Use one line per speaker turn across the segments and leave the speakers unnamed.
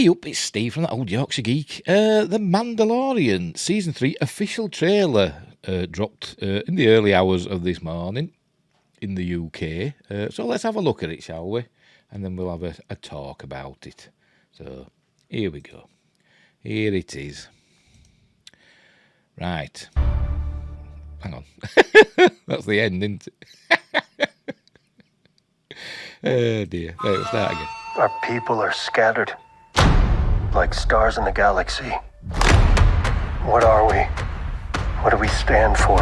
Hey up, it's Steve from that old Yorkshire Geek. The Mandalorian Season 3 official trailer dropped in the early hours of this morning in the UK. So let's have a look at it, shall we? And then we'll have a talk about it. So here we go. Here it is. Right. Hang on. That's the end, isn't it? Oh dear. Right, we'll start again.
Our people are scattered, like stars in the galaxy. What are we? What do we stand for?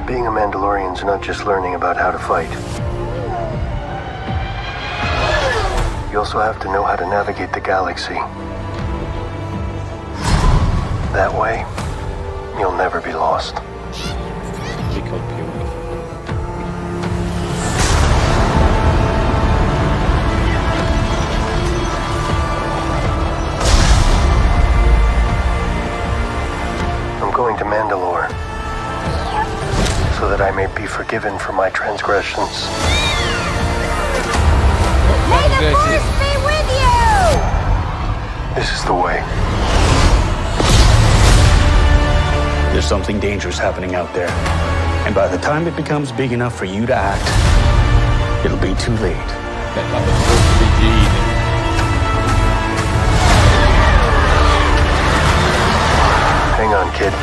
Being a Mandalorian's not just learning about how to fight. You also have to know how to navigate the galaxy. That way, you'll never be lost. I'm going to Mandalore so that I may be forgiven for my transgressions.
May the Force be with you!
This is the way.
There's something dangerous happening out there. And by the time it becomes big enough for you to act, it'll be too late.
Hang on, kid.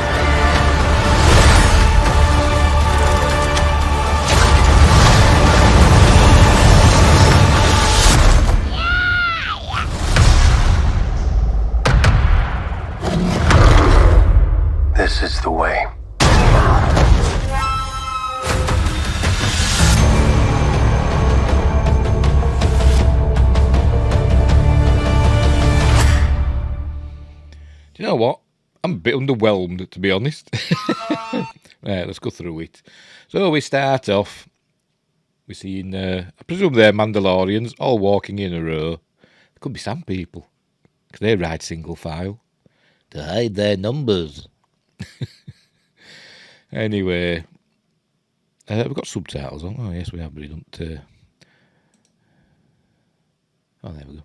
This is the way.
Do you know what? I'm a bit underwhelmed, to be honest. Right, let's go through it. So we start off. We're seeing, I presume they're Mandalorians, all walking in a row. There could be some people, because they ride single file to hide their numbers. Anyway, we've got subtitles on. Oh, yes, we have, but we don't. Oh, there we go.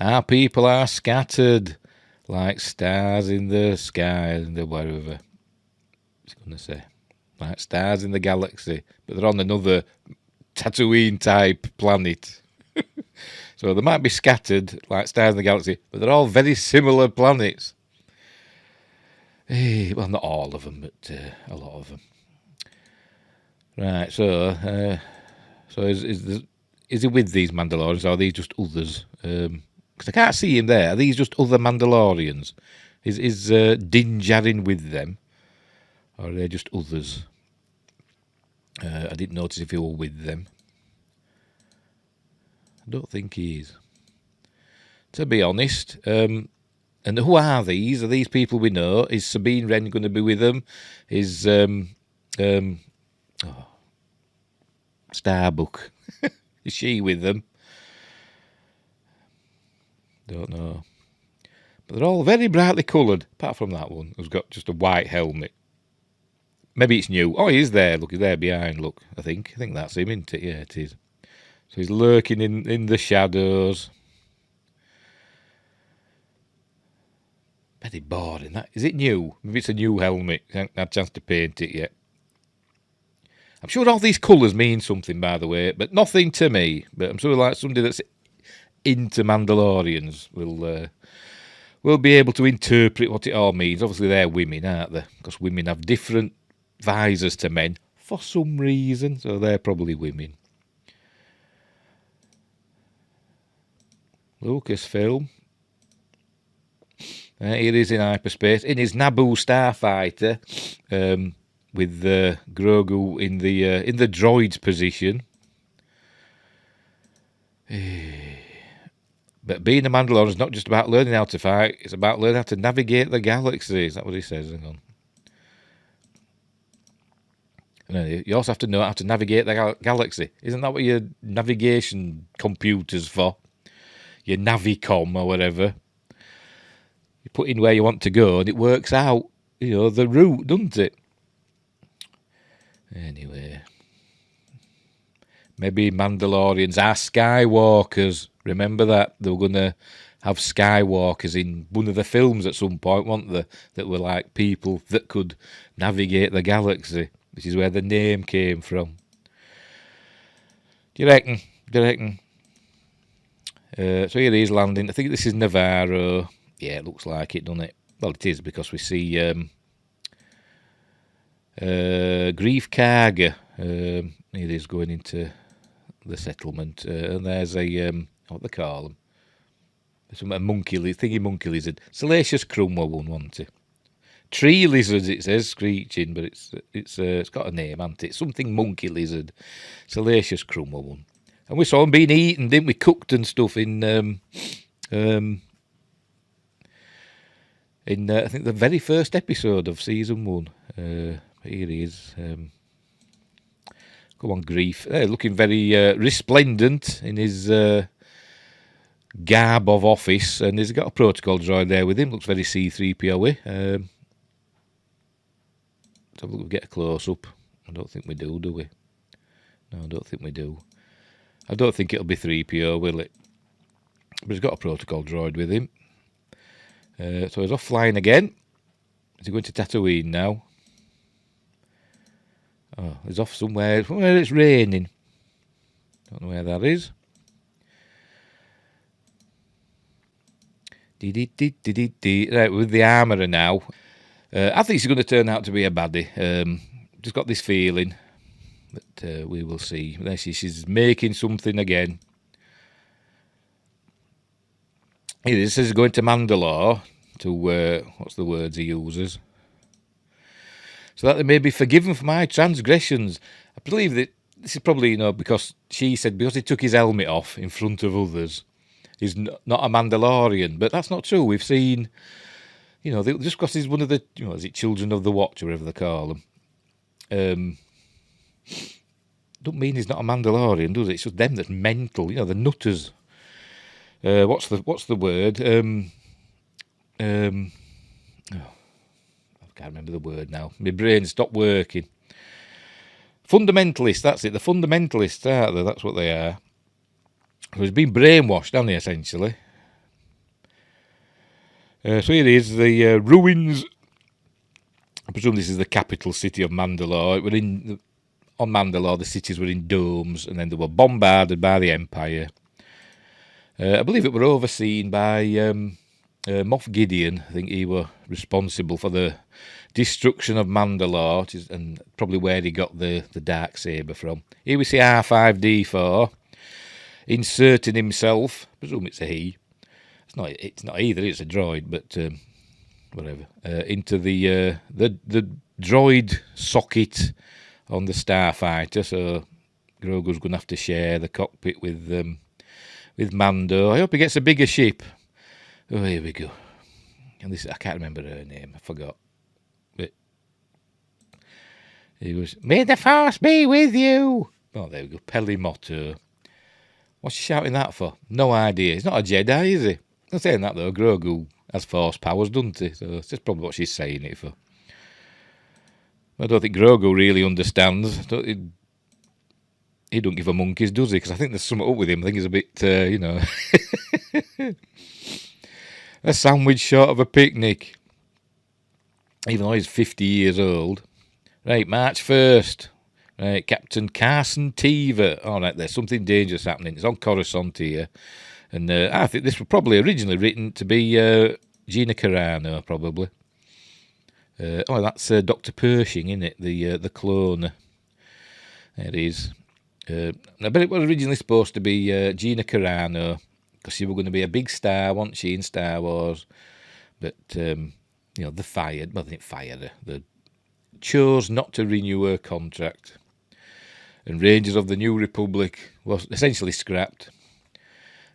Our people are scattered like stars in the sky, and whatever it's going to say. Like stars in the galaxy, but they're on another Tatooine type planet. So they might be scattered like stars in the galaxy, but they're all very similar planets. Well, not all of them, but a lot of them. Right, so is he with these Mandalorians, or are these just others? Because I can't see him there. Are these just other Mandalorians? Is Din Djarin with them, or are they just others? I didn't notice if he were with them. I don't think he is, to be honest. And who are these? Are these people we know? Is Sabine Wren going to be with them? Is Starbuck, is she with them? Don't know. But they're all very brightly coloured, apart from that one who's got just a white helmet. Maybe it's new. Oh, he is there. Look, he's there behind. Look, I think that's him, isn't it? Yeah, it is. So he's lurking in the shadows. Very boring. That is it new? Maybe it's a new helmet. I haven't had a chance to paint it yet. I'm sure all these colours mean something, by the way, but nothing to me. But I'm sure like somebody that's into Mandalorians will be able to interpret what it all means. Obviously, they're women, aren't they? Because women have different visors to men for some reason, so they're probably women. Lucasfilm. Here is in hyperspace in his Naboo starfighter, with Grogu in the droid's position. But being a Mandalorian is not just about learning how to fight; it's about learning how to navigate the galaxy. Is that what he says? Hang on. And you also have to know how to navigate the galaxy. Isn't that what your navigation computer's for? Your Navicom or whatever. You put in where you want to go and it works out, the route, doesn't it? Anyway. Maybe Mandalorians are Skywalkers. Remember that? They were going to have Skywalkers in one of the films at some point, weren't they? That were like people that could navigate the galaxy, which is where the name came from. Do you reckon? So here he's landing. I think this is Navarro. Yeah, it looks like it, doesn't it? Well, it is, because we see Grief Karga. Here he's going into the settlement, and there's a what they call them? A monkey lizard. Salacious crumble one, wasn't it? Tree lizards, it says, screeching, but it's got a name, hasn't it? Something monkey lizard. Salacious crumble one. And we saw them being eaten, didn't we? Cooked and stuff in I think the very first episode of season 1. Here he is. Come on, Grief. Looking very resplendent in his garb of office, and he's got a protocol droid there with him. Looks very C-3PO-y. Let's have a look, get a close-up. I don't think we do we? No, I don't think we do. I don't think it'll be 3PO, will it? But he's got a protocol droid with him. So he's off flying again. Is he going to Tatooine now? Oh, he's off somewhere where it's raining. Don't know where that is. Right, with the armourer now. I think he's going to turn out to be a baddie. Just got this feeling. But we will see. There she's making something again. He says he's going to Mandalore to, what's the words he uses? So that they may be forgiven for my transgressions. I believe that this is probably, because she said because he took his helmet off in front of others, he's not a Mandalorian. But that's not true. We've seen, just because he's one of the, is it Children of the Watch or whatever they call them. Don't mean he's not a Mandalorian, does it? It's just them that's mental, the nutters. What's the word? I can't remember the word now. My brain stopped working. Fundamentalists, that's it. The fundamentalists, aren't they? That's what they are. So he's been brainwashed, hasn't he, essentially? So here is the ruins. I presume this is the capital city of Mandalore. On Mandalore, the cities were in domes, and then they were bombarded by the Empire. I believe it were overseen by Moff Gideon. I think he were responsible for the destruction of Mandalore, and probably where he got the dark saber from. Here we see R5D4 inserting himself. I presume it's a he. It's not either. It's a droid, but whatever. Into the droid socket on the Starfighter. So Grogu's going to have to share the cockpit with Mando. I hope he gets a bigger ship. Oh, here we go. And this, I can't remember her name. I forgot. But he was, may the Force be with you. Oh, there we go. Pelimoto. What's she shouting that for? No idea. He's not a Jedi, is he? I'm saying that, though. Grogu has Force powers, doesn't he? So that's probably what she's saying it for. I don't think Grogu really understands. He don't give a monkeys, does he? Because I think there's something up with him. I think he's a bit, a sandwich short of a picnic. Even though he's 50 years old. Right, March 1st. Right, Captain Carson Teever. All right, there's something dangerous happening. It's on Coruscant here. And I think this was probably originally written to be Gina Carano, probably. That's Dr. Pershing, isn't it? The clone. There it is. I bet it was originally supposed to be Gina Carano, because she was going to be a big star, wasn't she, in Star Wars? But, they fired. Well, they didn't fire her. They chose not to renew her contract. And Rangers of the New Republic was essentially scrapped.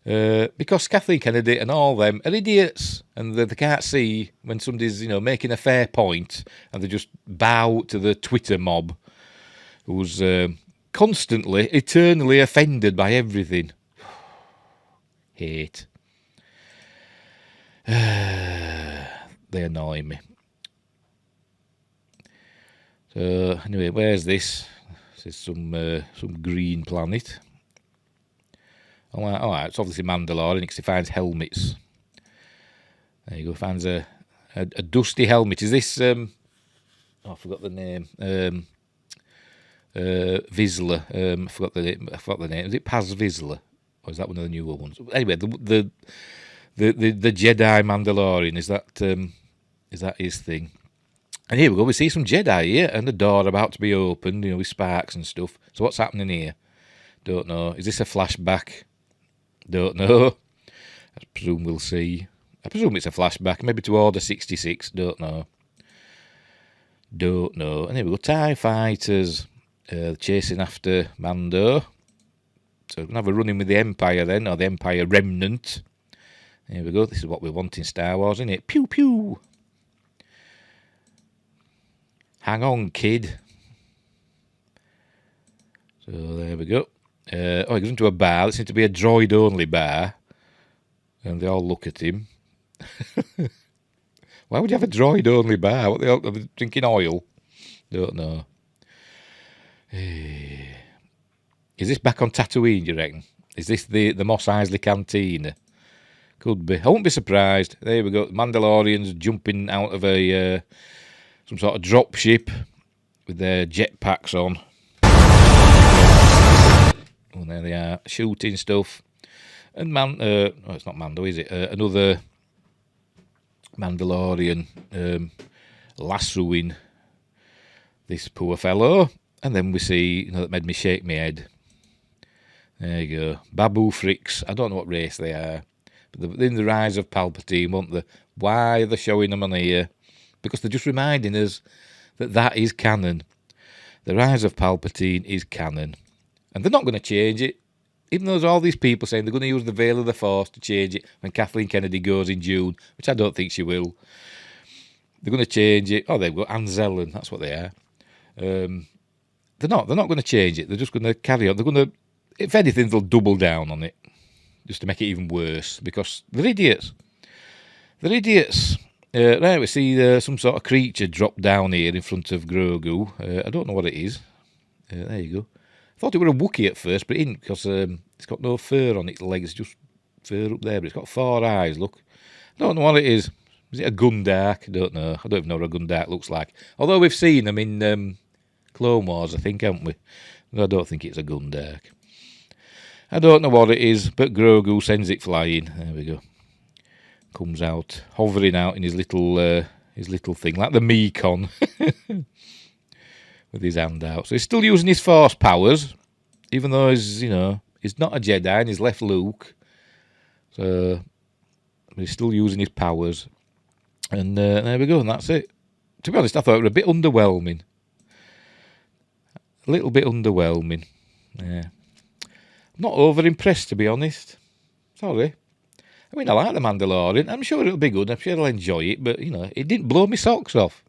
Because Kathleen Kennedy and all them are idiots, and they can't see when somebody's, making a fair point, and they just bow to the Twitter mob who's constantly, eternally offended by everything. Hate. They annoy me. So anyway, where's this? This is some green planet. All right, it's obviously Mandalorian because he finds helmets. There you go, finds a dusty helmet. Is this I forgot the name. Vizsla. I forgot the name. Is it Paz Vizsla? Or is that one of the newer ones? Anyway, the Jedi Mandalorian, is that his thing? And here we go, we see some Jedi here, and the door about to be opened, with sparks and stuff. So what's happening here? Don't know. Is this a flashback? Don't know. I presume we'll see. I presume it's a flashback, maybe to Order 66. Don't know. And here we go, TIE fighters chasing after Mando. So we're going to have a run-in with the Empire then, or the Empire Remnant. Here we go, this is what we want in Star Wars, isn't it? Pew pew! Hang on, kid. So there we go. He goes into a bar. It seems to be a droid-only bar. And they all look at him. Why would you have a droid-only bar? What, are they drinking oil? Don't know. Is this back on Tatooine, do you reckon? Is this the Mos Eisley Cantina? Could be. I won't be surprised. There we go. Mandalorians jumping out of a some sort of drop ship with their jetpacks on. Oh, there they are, shooting stuff. And it's not Mando, is it? Another Mandalorian lassoing this poor fellow. And then we see, that made me shake my head. There you go. Babu Fricks. I don't know what race they are. But they're in the Rise of Palpatine, weren't they? Why are they showing them on here? Because they're just reminding us that is canon. The Rise of Palpatine is canon. And they're not going to change it. Even though there's all these people saying they're going to use the Veil of the Force to change it when Kathleen Kennedy goes in June, which I don't think she will. They're going to change it. Oh, they've got Anzellen, that's what they are. They're not going to change it. They're just going to carry on. They're going to, if anything, they'll double down on it just to make it even worse because they're idiots. They're idiots. Right, we see some sort of creature drop down here in front of Grogu. I don't know what it is. There you go. I thought it were a Wookiee at first, but it isn't because it's got no fur on its legs, just fur up there. But it's got 4 eyes, look. I don't know what it is. Is it a Gundark? I don't know. I don't even know what a Gundark looks like. Although we've seen them in Clone Wars, I think, haven't we? No, I don't think it's a Gundark. I don't know what it is, but Grogu sends it flying. There we go. Comes out, hovering out in his little thing, like the Mekon, with his hand out. So he's still using his Force powers, even though he's not a Jedi and he's left Luke. So but he's still using his powers. And there we go, and that's it. To be honest, I thought it was a bit underwhelming. A little bit underwhelming. Yeah. I'm not over impressed, to be honest. Sorry. I mean, I like The Mandalorian. I'm sure it'll be good. I'm sure I'll enjoy it. But, it didn't blow my socks off.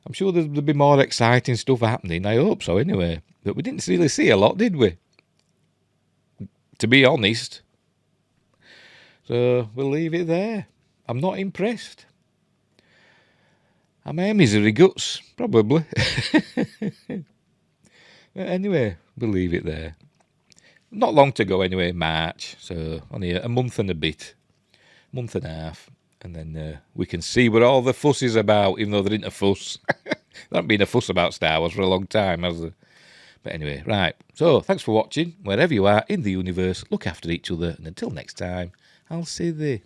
I'm sure there'll be more exciting stuff happening. I hope so, anyway. But we didn't really see a lot, did we? To be honest. So, we'll leave it there. I'm not impressed. Am I misery guts? Probably. Anyway, we'll leave it there. Not long to go anyway, March. So only a month and a bit. Month and a half. And then we can see what all the fuss is about, even though there isn't a fuss. There hasn't been a fuss about Star Wars for a long time, has there? But anyway, right. So thanks for watching. Wherever you are in the universe, look after each other. And until next time, I'll see thee.